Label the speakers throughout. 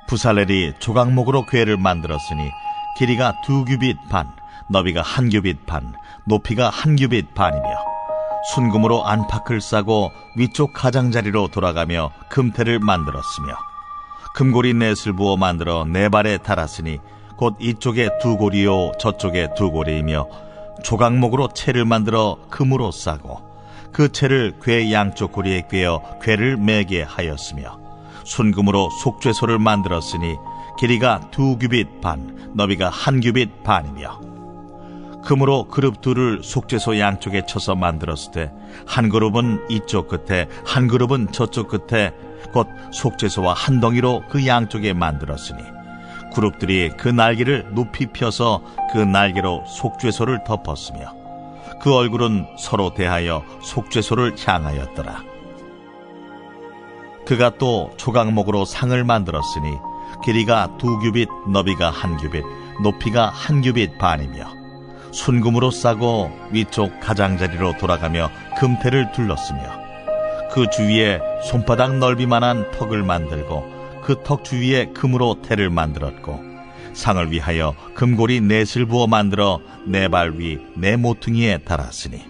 Speaker 1: 부살렐이 조각목으로 궤를 만들었으니 길이가 2규빗 반, 너비가 1규빗 반, 높이가 1규빗 반이며 순금으로 안팎을 싸고 위쪽 가장자리로 돌아가며 금태를 만들었으며 금고리 넷을 부어 만들어 네 발에 달았으니 곧 이쪽에 2고리요 저쪽에 2고리이며 조각목으로 채를 만들어 금으로 싸고 그 채를 궤 양쪽 고리에 꿰어 궤를 매게 하였으며 순금으로 속죄소를 만들었으니 길이가 2규빗 반, 너비가 1규빗 반이며 금으로 그룹 둘을 속죄소 양쪽에 쳐서 만들었을 때 한 그룹은 이쪽 끝에 한 그룹은 저쪽 끝에 곧 속죄소와 한 덩이로 그 양쪽에 만들었으니 그룹들이 그 날개를 높이 펴서 그 날개로 속죄소를 덮었으며 그 얼굴은 서로 대하여 속죄소를 향하였더라. 그가 또 조각목으로 상을 만들었으니 길이가 2규빗, 너비가 1규빗, 높이가 1규빗 반이며 순금으로 싸고 위쪽 가장자리로 돌아가며 금태를 둘렀으며 그 주위에 손바닥 넓이만한 턱을 만들고 그 턱 주위에 금으로 태를 만들었고 상을 위하여 금고리 넷을 부어 만들어 네 발 위 네 모퉁이에 달았으니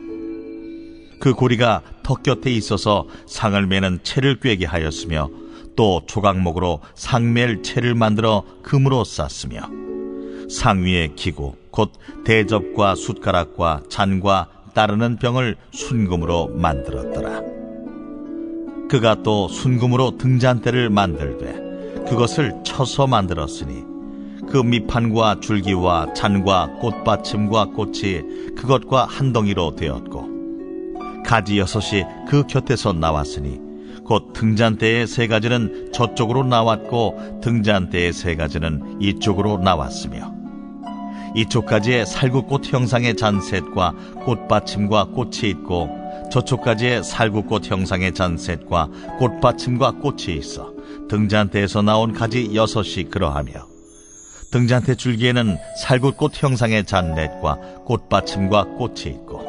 Speaker 1: 그 고리가 턱 곁에 있어서 상을 매는 채를 꿰게 하였으며 또 조각목으로 상맬 채를 만들어 금으로 쌌으며 상 위에 기구 곧 대접과 숟가락과 잔과 따르는 병을 순금으로 만들었더라. 그가 또 순금으로 등잔대를 만들되 그것을 쳐서 만들었으니 그 밑판과 줄기와 잔과 꽃받침과 꽃이 그것과 한 덩이로 되었고 가지 6이 그 곁에서 나왔으니 곧 등잔대의 3가지는 저쪽으로 나왔고 등잔대의 3가지는 이쪽으로 나왔으며 이쪽 가지에 살구꽃 형상의 잔셋과 꽃받침과 꽃이 있고 저쪽 가지에 살구꽃 형상의 잔셋과 꽃받침과 꽃이 있어 등잔대에서 나온 가지 6이 그러하며 등잔대 줄기에는 살구꽃 형상의 잔넷과 꽃받침과 꽃이 있고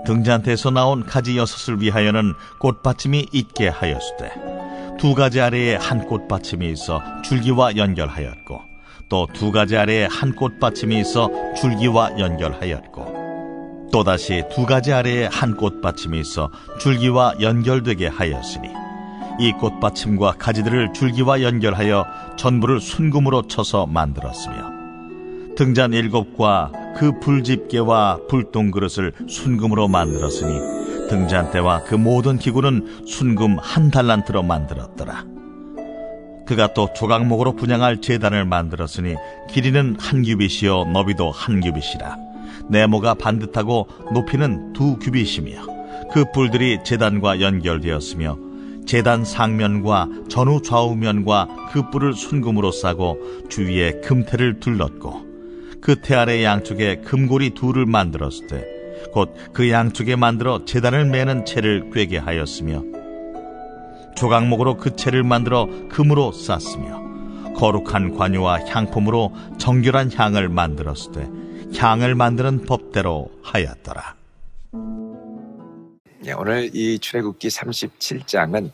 Speaker 1: 등잔대에서 나온 가지 6을 위하여는 꽃받침이 있게 하였으되 2가지 아래에 한 꽃받침이 있어 줄기와 연결하였고 또 2가지 아래에 한 꽃받침이 있어 줄기와 연결하였고 또다시 2가지 아래에 한 꽃받침이 있어 줄기와 연결되게 하였으니 이 꽃받침과 가지들을 줄기와 연결하여 전부를 순금으로 쳐서 만들었으며 등잔 7과 그 불집게와 불똥그릇을 순금으로 만들었으니 등잔대와 그 모든 기구는 순금 1달란트로 만들었더라. 그가 또 조각목으로 분향할 제단을 만들었으니 길이는 1규빗이요 너비도 1규빗이라 네모가 반듯하고 높이는 2규빗이며 그 뿔들이 제단과 연결되었으며 제단 상면과 전후 좌우면과 그 뿔을 순금으로 싸고 주위에 금태를 둘렀고 그 태 아래 양쪽에 금고리 2를 만들었을 때 곧 그 양쪽에 만들어 제단을 매는 채를 꿰게 하였으며 조각목으로 그 채를 만들어 금으로 쌌으며 거룩한 관유와 향품으로 정결한 향을 만들었을 때 향을 만드는 법대로 하였더라.
Speaker 2: 오늘 이 출애굽기 37장은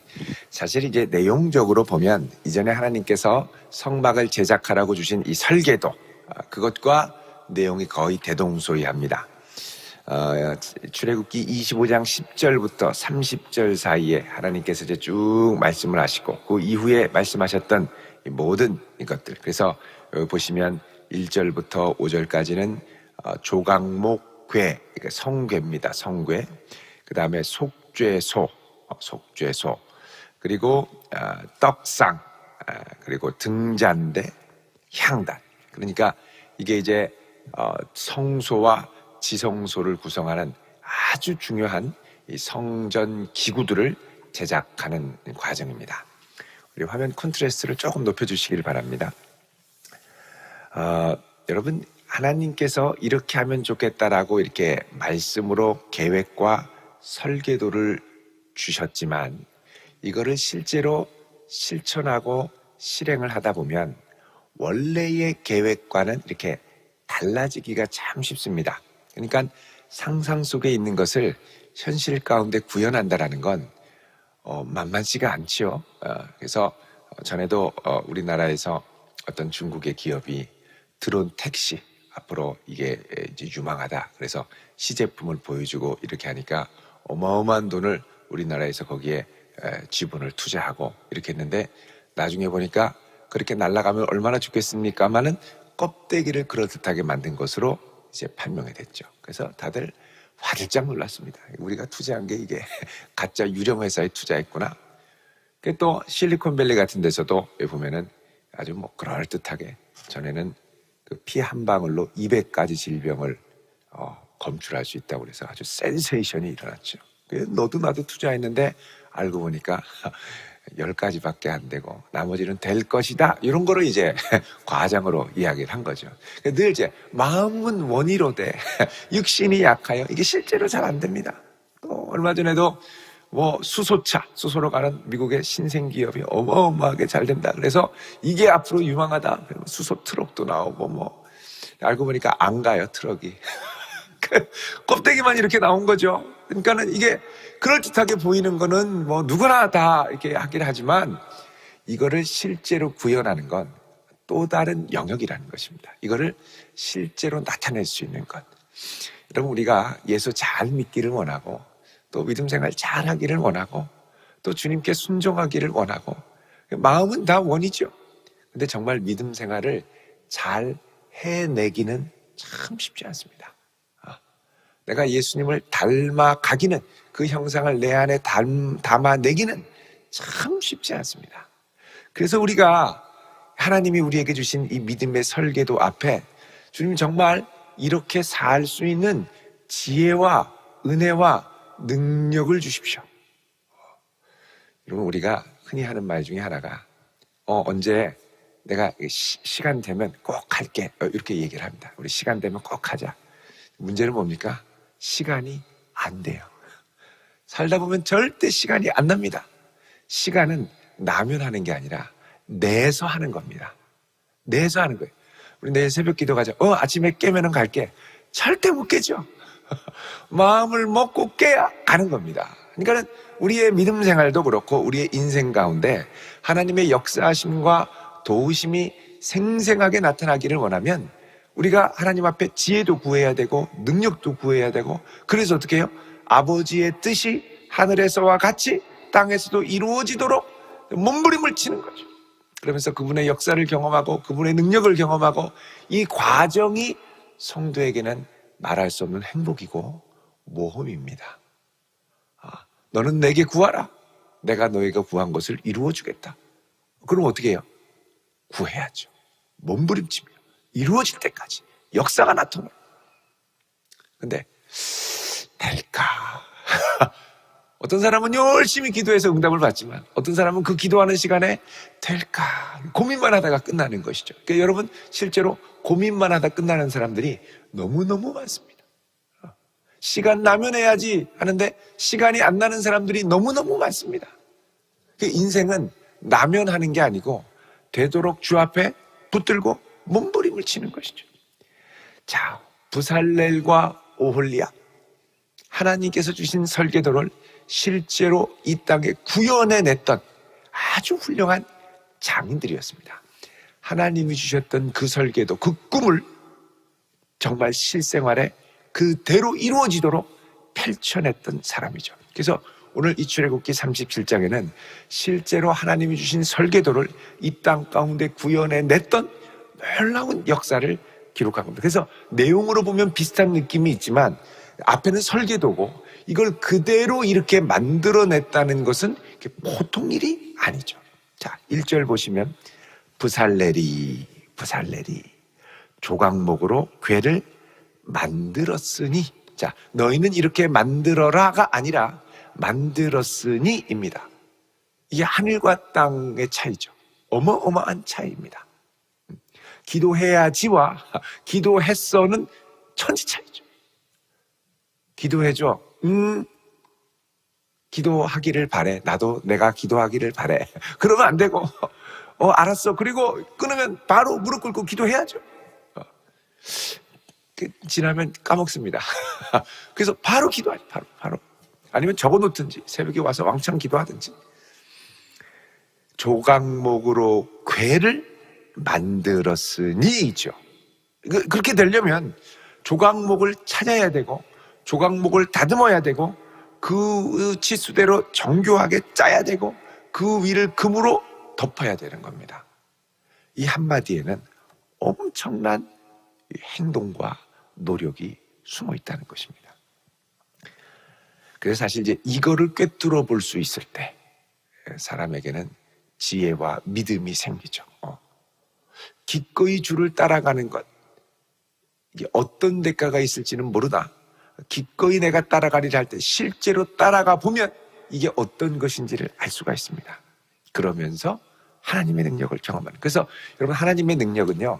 Speaker 2: 사실 이제 내용적으로 보면 이전에 하나님께서 성막을 제작하라고 주신 이 설계도 그것과 내용이 거의 대동소이합니다. 출애굽기 25장 10절부터 30절 사이에 하나님께서 이제 쭉 말씀을 하시고 그 이후에 말씀하셨던 모든 이것들, 그래서 여기 보시면 1절부터 5절까지는 조각목 궤, 그러니까 성궤입니다. 성궤. 그 다음에 속죄소, 그리고 떡상, 그리고 등잔대, 향단. 그러니까 이게 이제 성소와 지성소를 구성하는 아주 중요한 이 성전 기구들을 제작하는 과정입니다. 우리 화면 컨트라스트를 조금 높여주시길 바랍니다. 여러분, 하나님께서 이렇게 하면 좋겠다라고 이렇게 말씀으로 계획과 설계도를 주셨지만 이거를 실제로 실천하고 실행을 하다 보면 원래의 계획과는 이렇게 달라지기가 참 쉽습니다. 그러니까 상상 속에 있는 것을 현실 가운데 구현한다라는 건 만만치가 않지요. 그래서 전에도 우리나라에서 어떤 중국의 기업이 드론 택시 앞으로 이게 이제 유망하다. 그래서 시제품을 보여주고 이렇게 하니까 어마어마한 돈을 우리나라에서 거기에 지분을 투자하고 이렇게 했는데 나중에 보니까 그렇게 날아가면 얼마나 좋겠습니까마는 껍데기를 그럴듯하게 만든 것으로 이제 판명이 됐죠. 그래서 다들 화들짝 놀랐습니다. 우리가 투자한 게 이게 가짜 유령 회사에 투자했구나. 또 실리콘밸리 같은 데서도 보면은 아주 뭐 그럴듯하게 전에는 그 피 한 방울로 200가지 질병을 검출할 수 있다고 그래서 아주 센세이션이 일어났죠. 너도 나도 투자했는데 알고 보니까 10가지밖에 안 되고 나머지는 될 것이다. 이런 거를 이제 과장으로 이야기를 한 거죠. 늘 이제 마음은 원이로 돼 육신이 약하여 이게 실제로 잘 안 됩니다. 또 얼마 전에도 뭐 수소로 가는 미국의 신생 기업이 어마어마하게 잘 된다. 그래서 이게 앞으로 유망하다. 수소 트럭도 나오고 뭐 알고 보니까 안 가요, 트럭이. 껍데기만 이렇게 나온 거죠. 그러니까는 이게 그럴듯하게 보이는 거는 뭐 누구나 다 이렇게 하긴 하지만 이거를 실제로 구현하는 건 또 다른 영역이라는 것입니다. 이거를 실제로 나타낼 수 있는 것. 여러분, 우리가 예수 잘 믿기를 원하고 또 믿음 생활 잘 하기를 원하고 또 주님께 순종하기를 원하고 마음은 다 원이죠. 근데 정말 믿음 생활을 잘 해내기는 참 쉽지 않습니다. 내가 예수님을 닮아가기는 그 형상을 내 안에 담아내기는 참 쉽지 않습니다. 그래서 우리가 하나님이 우리에게 주신 이 믿음의 설계도 앞에 주님 정말 이렇게 살 수 있는 지혜와 은혜와 능력을 주십시오. 여러분, 우리가 흔히 하는 말 중에 하나가 언제 내가 시간 되면 꼭 할게 이렇게 얘기를 합니다. 우리 시간 되면 꼭 하자. 문제는 뭡니까? 시간이 안 돼요. 살다 보면 절대 시간이 안 납니다. 시간은 나면 하는 게 아니라 내서 하는 겁니다. 내서 하는 거예요. 우리 내일 새벽 기도 가자. 아침에 깨면은 갈게. 절대 못 깨죠. 마음을 먹고 깨야 가는 겁니다. 그러니까 우리의 믿음 생활도 그렇고 우리의 인생 가운데 하나님의 역사하심과 도우심이 생생하게 나타나기를 원하면 우리가 하나님 앞에 지혜도 구해야 되고 능력도 구해야 되고 그래서 어떻게 해요? 아버지의 뜻이 하늘에서와 같이 땅에서도 이루어지도록 몸부림을 치는 거죠. 그러면서 그분의 역사를 경험하고 그분의 능력을 경험하고 이 과정이 성도에게는 말할 수 없는 행복이고 모험입니다. 너는 내게 구하라. 내가 너에게 구한 것을 이루어주겠다. 그럼 어떻게 해요? 구해야죠. 몸부림치며 이루어질 때까지 역사가 나타나요. 근데 될까? 어떤 사람은 열심히 기도해서 응답을 받지만 어떤 사람은 그 기도하는 시간에 될까? 고민만 하다가 끝나는 것이죠. 그러니까 여러분, 실제로 고민만 하다 끝나는 사람들이 너무너무 많습니다. 시간 나면 해야지 하는데 시간이 안 나는 사람들이 너무너무 많습니다. 그 인생은 나면 하는 게 아니고 되도록 주 앞에 붙들고 몸부림을 치는 것이죠. 자, 부살렐과 오홀리압, 하나님께서 주신 설계도를 실제로 이 땅에 구현해냈던 아주 훌륭한 장인들이었습니다. 하나님이 주셨던 그 설계도, 그 꿈을 정말 실생활에 그대로 이루어지도록 펼쳐냈던 사람이죠. 그래서 오늘 이 출애굽기 37장에는 실제로 하나님이 주신 설계도를 이 땅 가운데 구현해냈던 놀라운 역사를 기록한 겁니다. 그래서 내용으로 보면 비슷한 느낌이 있지만 앞에는 설계도고 이걸 그대로 이렇게 만들어냈다는 것은 보통 일이 아니죠. 자, 1절 보시면 부살렐이 조각목으로 궤를 만들었으니, 자, 너희는 이렇게 만들어라가 아니라 만들었으니입니다. 이게 하늘과 땅의 차이죠. 어마어마한 차이입니다. 기도해야지와 기도했어는 천지 차이죠. 기도해줘. 기도하기를 바래. 나도 내가 기도하기를 바래. 그러면 안 되고, 알았어. 그리고 끊으면 바로 무릎 꿇고 기도해야죠. 지나면 까먹습니다. 그래서 바로 기도하지. 바로. 아니면 적어놓든지 새벽에 와서 왕창 기도하든지. 조각목으로 궤를 만들었으니이죠. 그렇게 되려면 조각목을 찾아야 되고 조각목을 다듬어야 되고 그 치수대로 정교하게 짜야 되고 그 위를 금으로 덮어야 되는 겁니다. 이 한마디에는 엄청난 행동과 노력이 숨어 있다는 것입니다. 그래서 사실 이제 이거를 꿰뚫어 볼 수 있을 때 사람에게는 지혜와 믿음이 생기죠. 기꺼이 주를 따라가는 것, 이게 어떤 대가가 있을지는 모르다. 기꺼이 내가 따라가리라 할 때 실제로 따라가 보면 이게 어떤 것인지를 알 수가 있습니다. 그러면서 하나님의 능력을 경험하는. 그래서 여러분, 하나님의 능력은요,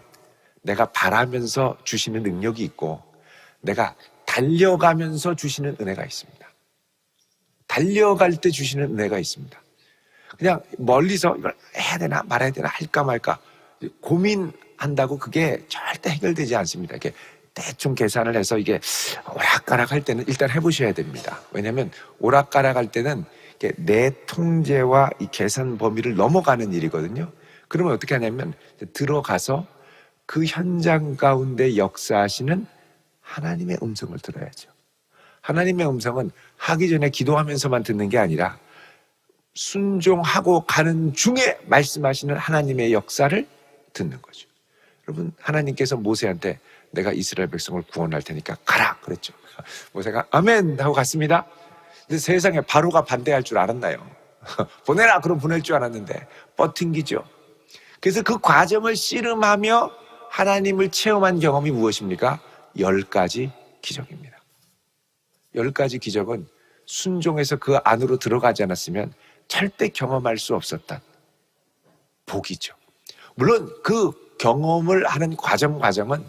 Speaker 2: 내가 바라면서 주시는 능력이 있고 내가 달려가면서 주시는 은혜가 있습니다. 달려갈 때 주시는 은혜가 있습니다. 그냥 멀리서 이걸 해야 되나 말아야 되나 할까 말까 고민한다고 그게 절대 해결되지 않습니다. 이렇게 대충 계산을 해서 이게 오락가락 할 때는 일단 해보셔야 됩니다. 왜냐하면 오락가락 할 때는 내 통제와 이 계산 범위를 넘어가는 일이거든요. 그러면 어떻게 하냐면 들어가서 그 현장 가운데 역사하시는 하나님의 음성을 들어야죠. 하나님의 음성은 하기 전에 기도하면서만 듣는 게 아니라 순종하고 가는 중에 말씀하시는 하나님의 역사를 듣는 거죠. 여러분, 하나님께서 모세한테 내가 이스라엘 백성을 구원할 테니까 가라 그랬죠. 모세가 아멘 하고 갔습니다. 근데 세상에 바로가 반대할 줄 알았나요? 보내라 그럼 보낼 줄 알았는데 뻗팅기죠. 그래서 그 과정을 씨름하며 하나님을 체험한 경험이 무엇입니까? 10가지 기적입니다. 10가지 기적은 순종해서 그 안으로 들어가지 않았으면 절대 경험할 수 없었던 복이죠. 물론 그 경험을 하는 과정은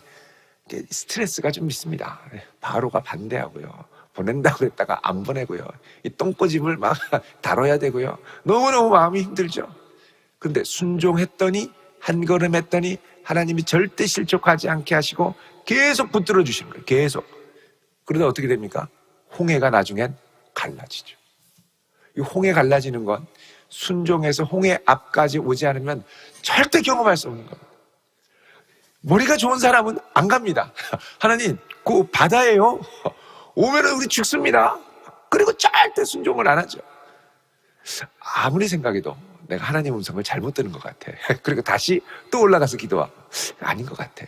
Speaker 2: 스트레스가 좀 있습니다. 바로가 반대하고요. 보낸다고 그랬다가 안 보내고요. 이 똥꼬집을 막 다뤄야 되고요. 너무너무 마음이 힘들죠. 그런데 순종했더니 한 걸음 했더니 하나님이 절대 실족하지 않게 하시고 계속 붙들어 주시는 거예요. 계속. 그러다 어떻게 됩니까? 홍해가 나중엔 갈라지죠. 이 홍해 갈라지는 건 순종해서 홍해 앞까지 오지 않으면 절대 경험할 수 없는 겁니다. 머리가 좋은 사람은 안 갑니다. 하나님, 그 바다예요. 오면 우리 죽습니다. 그리고 절대 순종을 안 하죠. 아무리 생각해도 내가 하나님 음성을 잘못 듣는 것 같아. 그리고 다시 또 올라가서 기도하고 아닌 것 같아.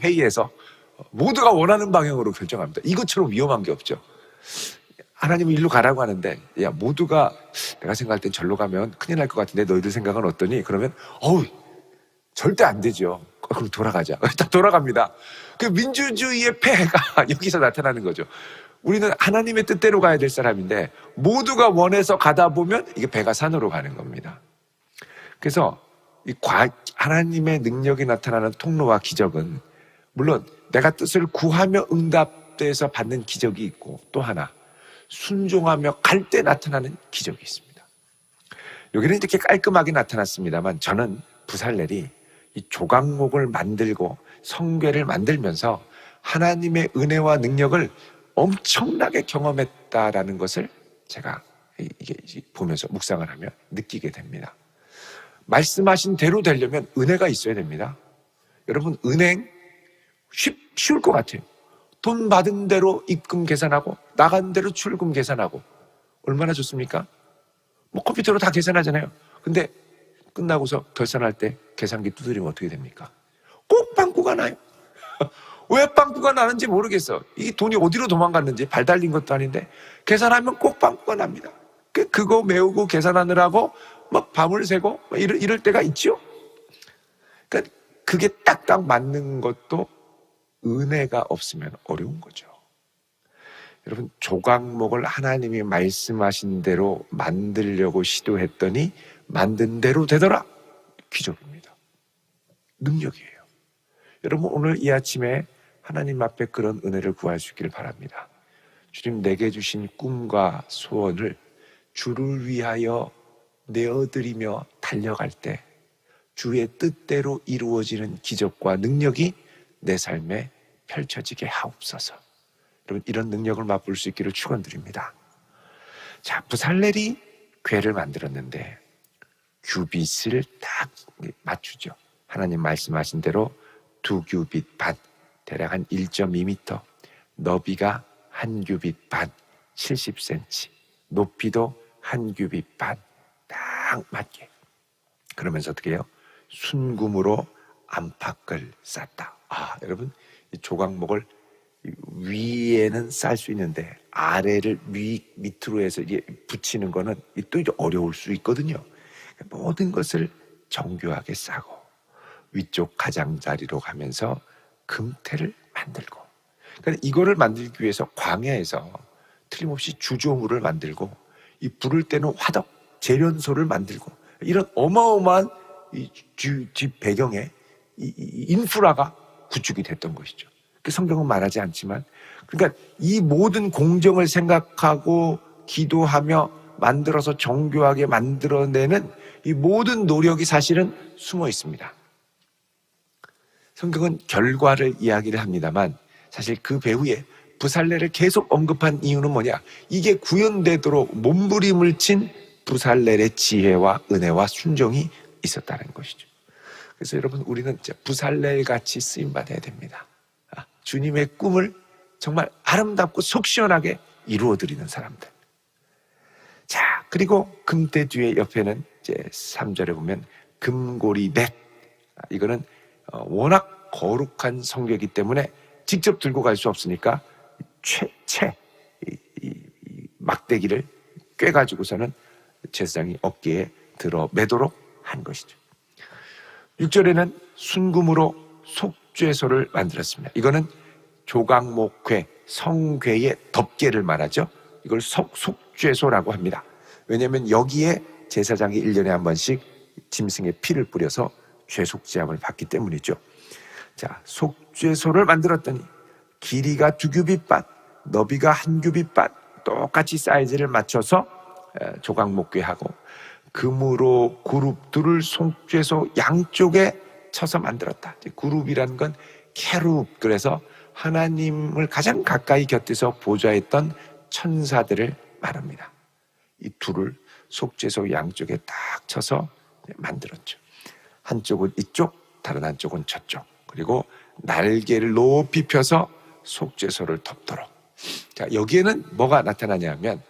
Speaker 2: 회의에서 모두가 원하는 방향으로 결정합니다. 이것처럼 위험한 게 없죠. 하나님은 일로 가라고 하는데 야, 모두가 내가 생각할 땐 절로 가면 큰일 날 것 같은데 너희들 생각은 어떠니? 그러면 절대 안 되죠. 그럼 돌아가자. 다 돌아갑니다. 그 민주주의의 폐해가 여기서 나타나는 거죠. 우리는 하나님의 뜻대로 가야 될 사람인데 모두가 원해서 가다 보면 이게 배가 산으로 가는 겁니다. 그래서 하나님의 능력이 나타나는 통로와 기적은 물론 내가 뜻을 구하며 응답돼서 받는 기적이 있고 또 하나 순종하며 갈 때 나타나는 기적이 있습니다. 여기는 이렇게 깔끔하게 나타났습니다만 저는 부살렐이 이 조각목을 만들고 성궤를 만들면서 하나님의 은혜와 능력을 엄청나게 경험했다라는 것을 제가 이게 보면서 묵상을 하며 느끼게 됩니다. 말씀하신 대로 되려면 은혜가 있어야 됩니다. 여러분, 은행 쉬울 것 같아요. 돈 받은 대로 입금 계산하고 나간 대로 출금 계산하고 얼마나 좋습니까? 컴퓨터로 다 계산하잖아요. 근데 끝나고서 결산할 때 계산기 두드리면 어떻게 됩니까? 꼭 빵꾸가 나요. 왜 빵꾸가 나는지 모르겠어. 이 돈이 어디로 도망갔는지 발 달린 것도 아닌데 계산하면 꼭 빵꾸가 납니다. 그거 메우고 계산하느라고 막 밤을 새고 이럴 때가 있죠. 그러니까 그게 딱딱 맞는 것도 은혜가 없으면 어려운 거죠. 여러분, 조각목을 하나님이 말씀하신 대로 만들려고 시도했더니 만든 대로 되더라. 기적입니다. 능력이에요. 여러분, 오늘 이 아침에 하나님 앞에 그런 은혜를 구할 수 있기를 바랍니다. 주님, 내게 주신 꿈과 소원을 주를 위하여 내어드리며 달려갈 때 주의 뜻대로 이루어지는 기적과 능력이 내 삶에 펼쳐지게 하옵소서. 여러분, 이런 능력을 맛볼 수 있기를 축원드립니다. 자, 부살렐이 궤를 만들었는데 규빗을 딱 맞추죠. 하나님 말씀하신 대로 2규빗 반, 대략 한 1.2m, 너비가 1규빗 반, 70cm, 높이도 1규빗 반, 딱 맞게. 그러면서 어떻게 해요? 순금으로 안팎을 쌌다. 여러분, 이 조각목을 위에는 쌀 수 있는데 아래를 밑으로 해서 이제 붙이는 거는 또 이제 어려울 수 있거든요. 모든 것을 정교하게 싸고 위쪽 가장자리로 가면서 금태를 만들고, 그러니까 이거를 만들기 위해서 광야에서 틀림없이 주조물을 만들고, 이 부를 때는 화덕 재련소를 만들고, 이런 어마어마한 뒷 배경에 이 인프라가 구축이 됐던 것이죠. 그 성경은 말하지 않지만, 그러니까 이 모든 공정을 생각하고 기도하며 만들어서 정교하게 만들어내는 이 모든 노력이 사실은 숨어 있습니다. 성경은 결과를 이야기를 합니다만 사실 그 배후에 부살레를 계속 언급한 이유는 뭐냐? 이게 구현되도록 몸부림을 친 부살렐의 지혜와 은혜와 순종이 있었다는 것이죠. 그래서 여러분, 우리는 부살렐 같이 쓰임 받아야 됩니다. 주님의 꿈을 정말 아름답고 속 시원하게 이루어드리는 사람들. 자, 그리고 금대 뒤에 옆에는 이제 3절에 보면 금고리 넷. 이거는 워낙 거룩한 성격이기 때문에 직접 들고 갈 수 없으니까 막대기를 꿰가지고서는 제사장이 어깨에 들어 매도록 한 것이죠. 6절에는 순금으로 속죄소를 만들었습니다. 이거는 조각목괴, 성괴의 덮개를 말하죠. 이걸 속죄소라고 합니다. 왜냐하면 여기에 제사장이 1년에 한 번씩 짐승의 피를 뿌려서 죄속죄함을 받기 때문이죠. 자, 속죄소를 만들었더니 길이가 2규빗 반, 너비가 1규빗 반, 똑같이 사이즈를 맞춰서 조각목괴하고 금으로 그룹 둘을 속죄소 양쪽에 쳐서 만들었다. 그룹이라는 건 케룹, 그래서 하나님을 가장 가까이 곁에서 보좌했던 천사들을 말합니다. 이 둘을 속죄소 양쪽에 딱 쳐서 만들었죠. 한쪽은 이쪽, 다른 한쪽은 저쪽. 그리고 날개를 높이 펴서 속죄소를 덮도록. 자, 여기에는 뭐가 나타나냐면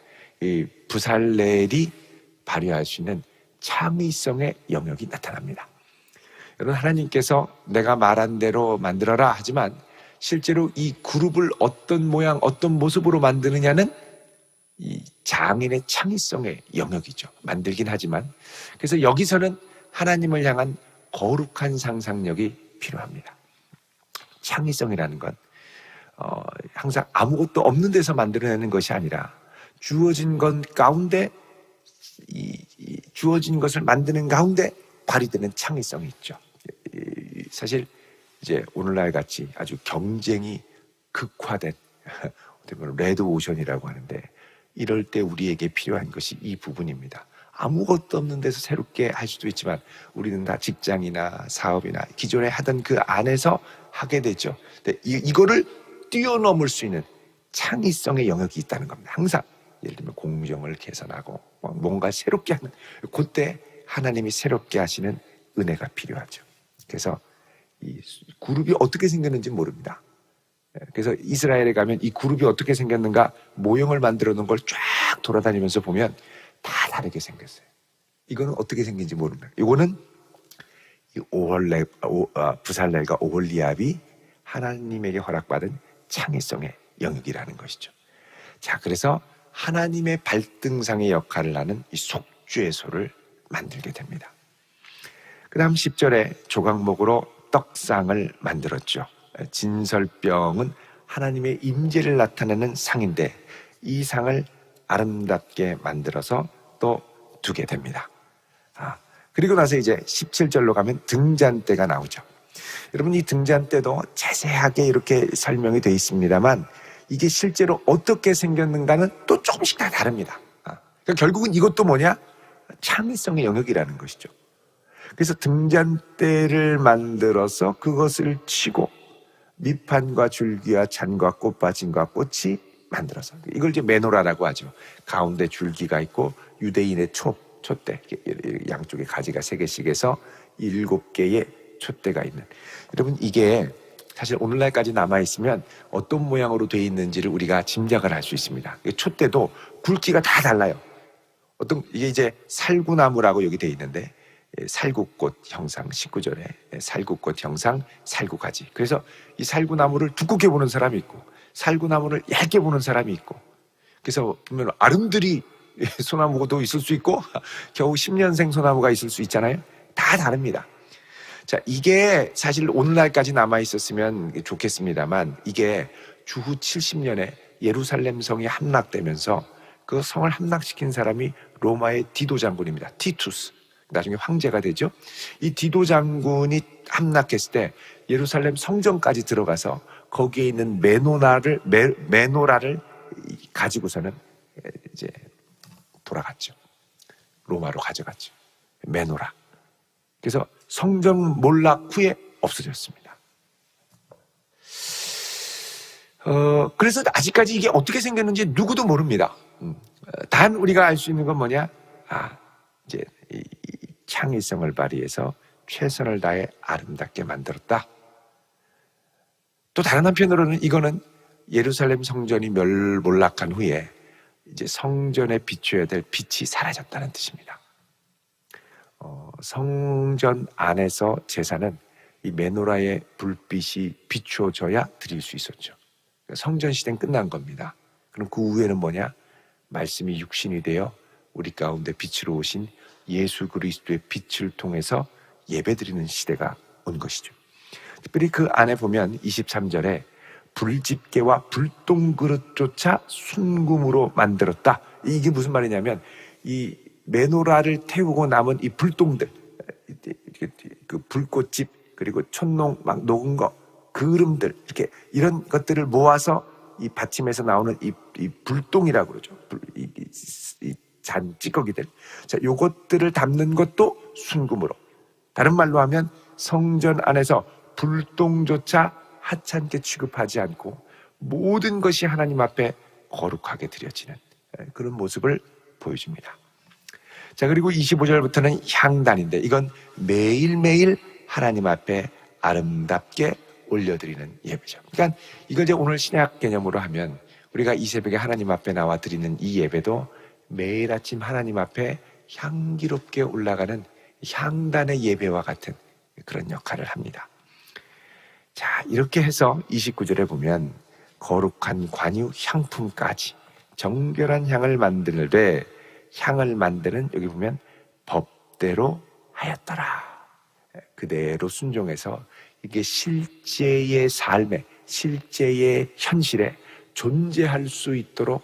Speaker 2: 이 부살렐이 발휘할 수 있는 창의성의 영역이 나타납니다. 여러분, 하나님께서 내가 말한 대로 만들어라 하지만 실제로 이 그룹을 어떤 모양, 어떤 모습으로 만드느냐는 이 장인의 창의성의 영역이죠. 만들긴 하지만. 그래서 여기서는 하나님을 향한 거룩한 상상력이 필요합니다. 창의성이라는 건 항상 아무것도 없는 데서 만들어내는 것이 아니라 주어진 것 가운데 주어진 것을 만드는 가운데 발휘되는 창의성이 있죠. 사실 이제 오늘날 같이 아주 경쟁이 극화된 어떻게 보면 레드 오션이라고 하는데, 이럴 때 우리에게 필요한 것이 이 부분입니다. 아무것도 없는 데서 새롭게 할 수도 있지만 우리는 다 직장이나 사업이나 기존에 하던 그 안에서 하게 되죠. 근데 이거를 뛰어넘을 수 있는 창의성의 영역이 있다는 겁니다. 항상 예를 들면 공정을 개선하고 뭔가 새롭게 하는, 그때 하나님이 새롭게 하시는 은혜가 필요하죠. 그래서 이 그룹이 어떻게 생겼는지 모릅니다. 그래서 이스라엘에 가면 이 그룹이 어떻게 생겼는가 모형을 만들어 놓은 걸 쫙 돌아다니면서 보면 다 다르게 생겼어요. 이거는 어떻게 생긴지 모릅니다. 이거는 부살렐과 오홀리압이 하나님에게 허락받은 창의성의 영역이라는 것이죠. 자, 그래서 하나님의 발등상의 역할을 하는 이 속죄소를 만들게 됩니다. 그 다음 10절에 조각목으로 떡상을 만들었죠. 진설병은 하나님의 임재를 나타내는 상인데 이 상을 아름답게 만들어서 또 두게 됩니다. 그리고 나서 이제 17절로 가면 등잔대가 나오죠. 여러분, 이 등잔대도 자세하게 이렇게 설명이 되어 있습니다만 이게 실제로 어떻게 생겼는가는 또 조금씩 다 다릅니다. 그러니까 결국은 이것도 뭐냐? 창의성의 영역이라는 것이죠. 그래서 등잔대를 만들어서 그것을 치고 밑판과 줄기와 잔과 꽃받침과 꽃이 만들어서, 이걸 이제 메노라라고 하죠. 가운데 줄기가 있고 유대인의 촛대, 양쪽에 가지가 3개씩 해서 7개의 촛대가 있는. 여러분, 이게 사실 오늘날까지 남아있으면 어떤 모양으로 되어 있는지를 우리가 짐작을 할 수 있습니다. 촛대도 굵기가 다 달라요. 이게 이제 살구나무라고 여기 되어 있는데, 살구꽃 형상, 19절에 살구꽃 형상, 살구가지. 그래서 이 살구나무를 두껍게 보는 사람이 있고, 살구나무를 얇게 보는 사람이 있고, 그래서 보면 아름드리 소나무도 있을 수 있고, 겨우 10년생 소나무가 있을 수 있잖아요. 다 다릅니다. 자, 이게 사실 오늘날까지 남아있었으면 좋겠습니다만, 이게 주후 70년에 예루살렘 성이 함락되면서 그 성을 함락시킨 사람이 로마의 디도 장군입니다. 티투스. 나중에 황제가 되죠. 이 디도 장군이 함락했을 때 예루살렘 성전까지 들어가서 거기에 있는 메노라를 가지고서는 이제 돌아갔죠. 로마로 가져갔죠. 메노라. 그래서 성전 몰락 후에 없어졌습니다. 그래서 아직까지 이게 어떻게 생겼는지 누구도 모릅니다. 단 우리가 알 수 있는 건 뭐냐? 이제 이 창의성을 발휘해서 최선을 다해 아름답게 만들었다. 또 다른 한편으로는 이거는 예루살렘 성전이 몰락한 후에 이제 성전에 비춰야 될 빛이 사라졌다는 뜻입니다. 성전 안에서 제사는 이 메노라의 불빛이 비추어져야 드릴 수 있었죠. 성전 시대는 끝난 겁니다. 그럼 그 후에는 뭐냐? 말씀이 육신이 되어 우리 가운데 빛으로 오신 예수 그리스도의 빛을 통해서 예배드리는 시대가 온 것이죠. 특별히 그 안에 보면 23절에 불집게와 불똥그릇조차 순금으로 만들었다. 이게 무슨 말이냐면 이 메노라를 태우고 남은 이 불똥들, 그 불꽃집, 그리고 촛농 막 녹은 거, 그름들, 이렇게 이런 것들을 모아서 이 받침에서 나오는 이 불똥이라고 그러죠. 이 잔 찌꺼기들. 자, 요것들을 담는 것도 순금으로. 다른 말로 하면 성전 안에서 불똥조차 하찮게 취급하지 않고 모든 것이 하나님 앞에 거룩하게 드려지는 그런 모습을 보여줍니다. 자, 그리고 25절부터는 향단인데 이건 매일매일 하나님 앞에 아름답게 올려드리는 예배죠. 그러니까 이걸 이제 오늘 신약 개념으로 하면 우리가 이 새벽에 하나님 앞에 나와 드리는 이 예배도 매일 아침 하나님 앞에 향기롭게 올라가는 향단의 예배와 같은 그런 역할을 합니다. 자, 이렇게 해서 29절에 보면 거룩한 관유 향품까지 정결한 향을 만들되 향을 만드는 여기 보면 법대로 하였더라. 그대로 순종해서 이게 실제의 삶에, 실제의 현실에 존재할 수 있도록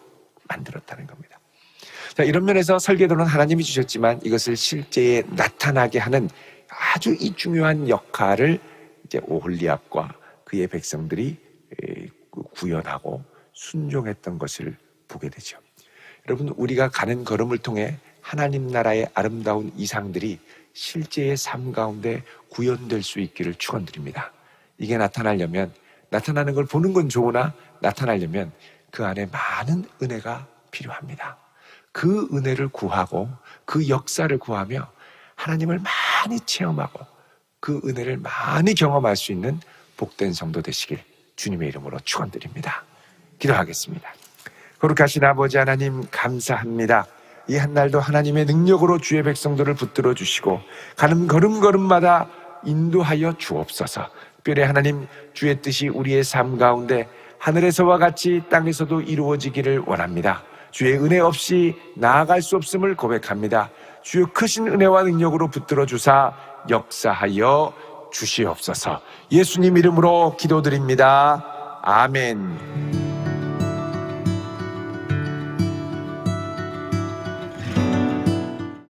Speaker 2: 만들었다는 겁니다. 자, 이런 면에서 설계도는 하나님이 주셨지만 이것을 실제에 나타나게 하는 아주 이 중요한 역할을 이제 오홀리압과 그의 백성들이 구현하고 순종했던 것을 보게 되죠. 여러분, 우리가 가는 걸음을 통해 하나님 나라의 아름다운 이상들이 실제의 삶 가운데 구현될 수 있기를 축원드립니다. 이게 나타나려면, 나타나는 걸 보는 건 좋으나 나타나려면 그 안에 많은 은혜가 필요합니다. 그 은혜를 구하고 그 역사를 구하며 하나님을 많이 체험하고 그 은혜를 많이 경험할 수 있는 복된 성도 되시길 주님의 이름으로 축원드립니다. 기도하겠습니다. 거룩하신 아버지 하나님, 감사합니다. 이 한날도 하나님의 능력으로 주의 백성들을 붙들어 주시고 가는 걸음걸음마다 인도하여 주옵소서. 특별히 하나님, 주의 뜻이 우리의 삶 가운데 하늘에서와 같이 땅에서도 이루어지기를 원합니다. 주의 은혜 없이 나아갈 수 없음을 고백합니다. 주의 크신 은혜와 능력으로 붙들어 주사 역사하여 주시옵소서. 예수님 이름으로 기도드립니다. 아멘.